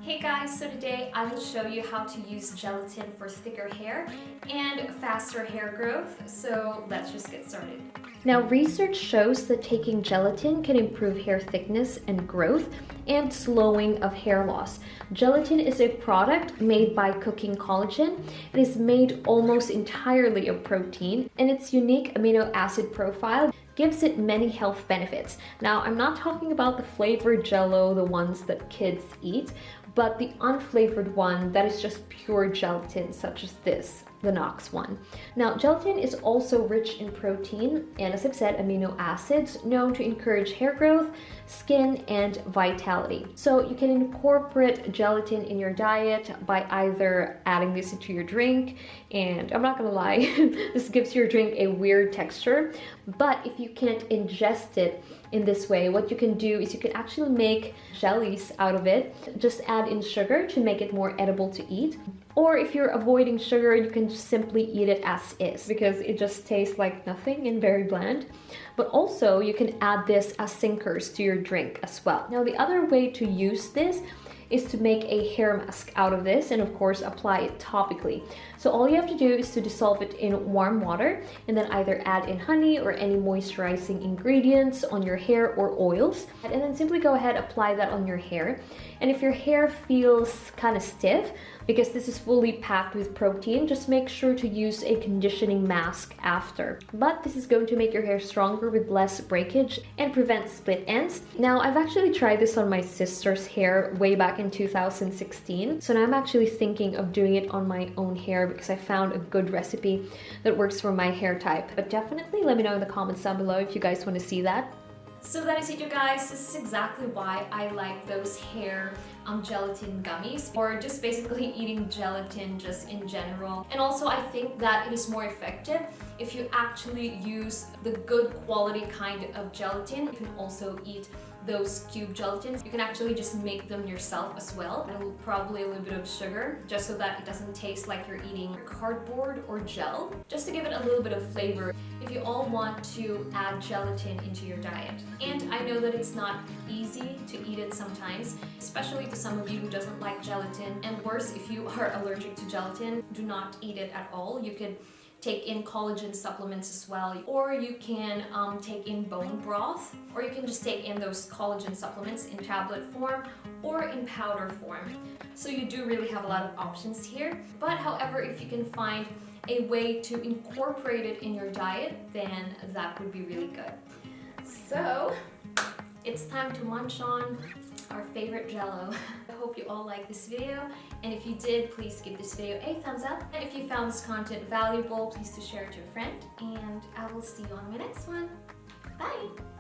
Hey guys, so today I will show you how to use gelatin for thicker hair and faster hair growth. So let's just get started. Now, research shows that taking gelatin can improve hair thickness and growth and slowing of hair loss. Gelatin is a product made by cooking collagen. It is made almost entirely of protein, and its unique amino acid profile gives it many health benefits. Now, I'm not talking about the flavored jello, the ones that kids eat, but the unflavored one that is just pure gelatin, such as this, the Knox one. Now, gelatin is also rich in protein and, as I've said, amino acids known to encourage hair growth, skin, and vitality. So you can incorporate gelatin in your diet by either adding this into your drink, and I'm not gonna lie, this gives your drink a weird texture, but if you can't ingest it in this way, what you can do is you can actually make jellies out of it. Just add in sugar to make it more edible to eat. Or if you're avoiding sugar, you can just simply eat it as is because it just tastes like nothing and very bland. But also you can add this as sinkers to your drink as well. Now, the other way to use this is to make a hair mask out of this and of course apply it topically. So all you have to do is to dissolve it in warm water and then either add in honey or any moisturizing ingredients on your hair or oils, and then simply go ahead, apply that on your hair. And if your hair feels kind of stiff, because this is fully packed with protein, just make sure to use a conditioning mask after. But this is going to make your hair stronger with less breakage and prevent split ends. Now, I've actually tried this on my sister's hair way back in 2016. So now I'm actually thinking of doing it on my own hair because I found a good recipe that works for my hair type. But definitely let me know in the comments down below if you guys want to see that. So that is it, you guys. This is exactly why I like those hair gelatin gummies, or just basically eating gelatin just in general. And also I think that it is more effective if you actually use the good quality kind of gelatin. You can also eat those cube gelatins. You can actually just make them yourself as well, and probably a little bit of sugar just so that it doesn't taste like you're eating cardboard or gel, just to give it a little bit of flavor if you all want to add gelatin into your diet. And I know that it's not easy to eat it sometimes, especially to some of you who doesn't like gelatin, and worse, if you are allergic to gelatin, do not eat it at all. You could take in collagen supplements as well, or you can take in bone broth, or you can just take in those collagen supplements in tablet form or in powder form. So you do really have a lot of options here. But however, if you can find a way to incorporate it in your diet, then that would be really good. So it's time to munch on our favorite jello. I hope you all liked this video, and if you did, please give this video a thumbs up. And if you found this content valuable, please do share it to a friend, and I will see you on my next one. Bye!